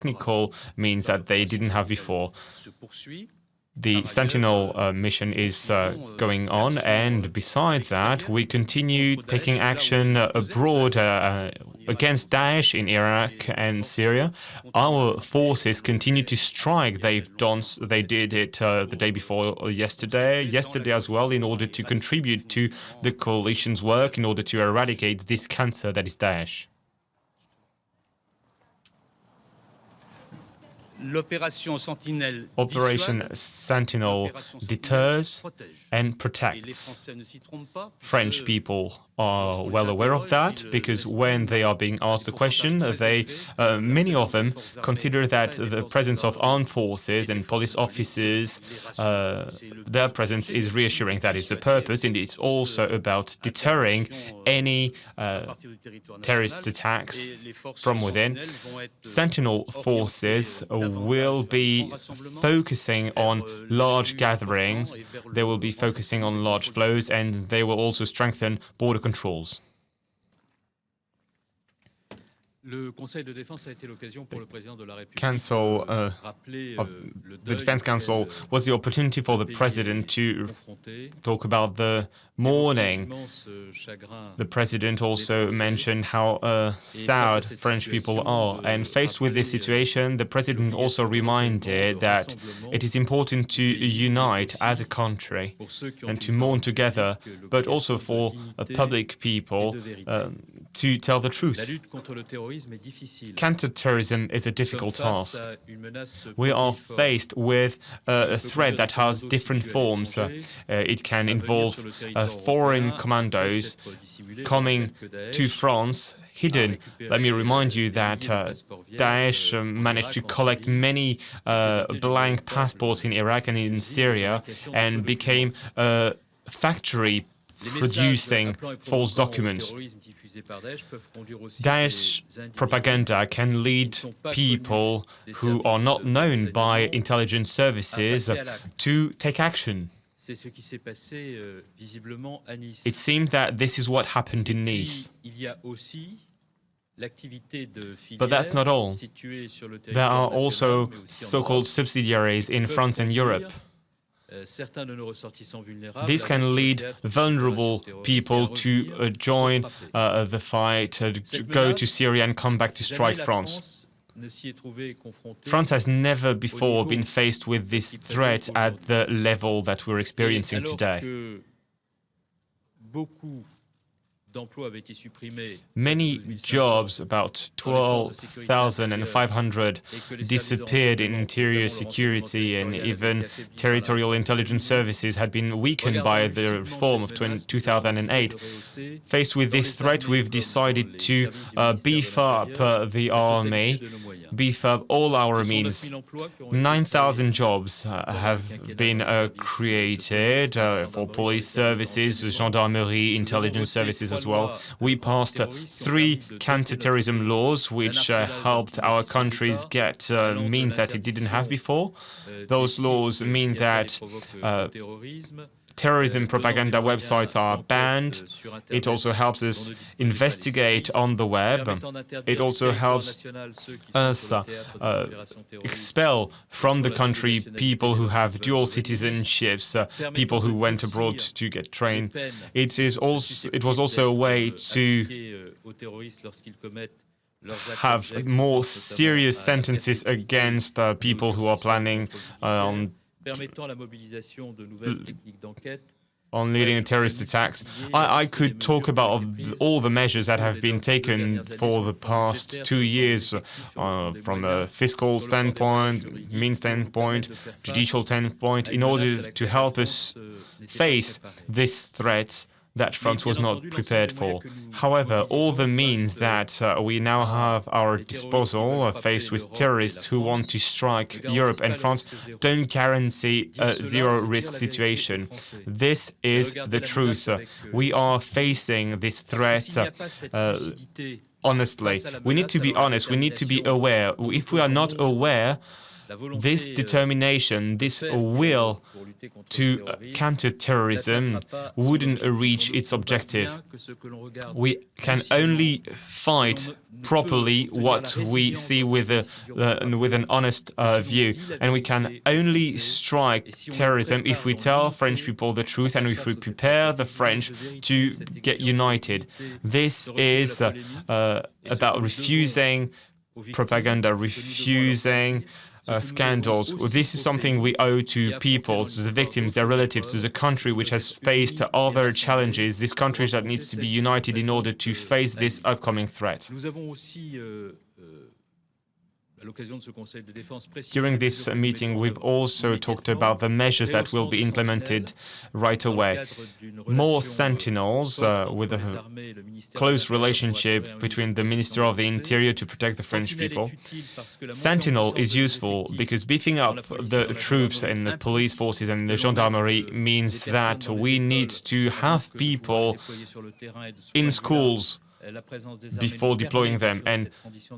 technical means that they didn't have before. The Sentinel mission is going on, and besides that, we continue taking action abroad against Daesh in Iraq and Syria. Our forces continue to strike. They did it the day before yesterday as well, in order to contribute to the coalition's work, in order to eradicate this cancer that is Daesh. Operation Sentinel deters and protects. French people are well aware of that, because when they are being asked a question, many of them consider that the presence of armed forces and police officers, their presence is reassuring. That is the purpose, and it's also about deterring any terrorist attacks from within. Sentinel forces will be focusing on large gatherings, they will be focusing on large flows, and they will also strengthen border controls. The Defense Council was the opportunity for the President to talk about the mourning. The President also mentioned how sad French people are. And faced with this situation, the President also reminded that it is important to unite as a country and to mourn together, but also for public people to tell the truth. Counter-terrorism is a difficult task. We are faced with a threat that has different forms. It can involve foreign commandos coming to France hidden. Let me remind you that Daesh managed to collect many blank passports in Iraq and in Syria and became a factory producing false documents. Daesh propaganda can lead people who are not known by intelligence services to take action. It seems that this is what happened in Nice. But that's not all. There are also so-called subsidiaries in France and Europe. This can lead vulnerable people to join the fight, to go to Syria and come back to strike France. France has never before been faced with this threat at the level that we're experiencing today. Many jobs, about 12,500, disappeared in interior security, and even territorial intelligence services had been weakened by the reform of 2008. Faced with this threat, we've decided to beef up the army, beef up all our means. 9,000 jobs have been created for police services, gendarmerie, intelligence services as well. We passed 3 counter-terrorism laws which helped our countries get means that it didn't have before. Those laws mean that terrorism propaganda websites are banned. It also helps us investigate on the web. It also helps us expel from the country people who have dual citizenships, people who went abroad to get trained. It was also a way to have more serious sentences against people who are planning on leading terrorist attacks. I could talk about all the measures that have been taken for the past 2 years, from a fiscal standpoint, mean standpoint, judicial standpoint, in order to help us face this threat that France was not prepared for. However, all the means that we now have at our disposal, faced with terrorists who want to strike Europe and France, don't guarantee a zero-risk situation. This is the truth. We are facing this threat honestly. We need to be honest. We need to be aware. If we are not aware, This determination, this will to counter terrorism wouldn't reach its objective. We can only fight properly what we see with an honest view, and we can only strike terrorism if we tell French people the truth and if we prepare the French to get united. This is about refusing propaganda, refusing scandals. This is something we owe to people, to the victims, their relatives, to the country which has faced other challenges, this country that needs to be united in order to face this upcoming threat. During this meeting, we've also talked about the measures that will be implemented right away. More sentinels with a close relationship between the Minister of the Interior to protect the French people. Sentinel is useful because beefing up the troops in the police forces and the gendarmerie means that we need to have people in schools before deploying them, and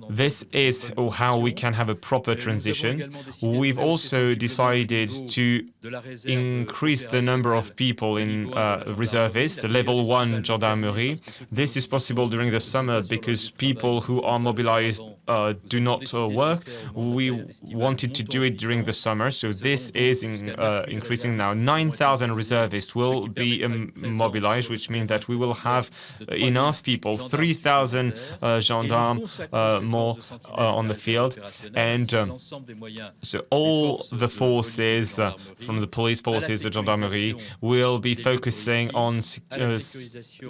this is how we can have a proper transition. We've also decided to increase the number of people in reservists, level 1 gendarmerie. This is possible during the summer because people who are mobilized do not work. We wanted to do it during the summer, so this is increasing now. 9,000 reservists will be mobilized, which means that we will have enough people, 3,000 gendarmes more on the field, and so all the forces from the police forces, the gendarmerie, will be focusing on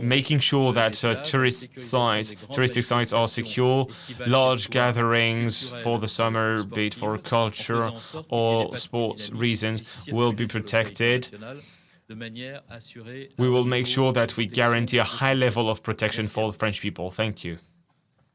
making sure that touristic sites are secure. Large gatherings for the summer, be it for culture or sports reasons, will be protected. We will make sure that we guarantee a high level of protection for the French people. Thank you.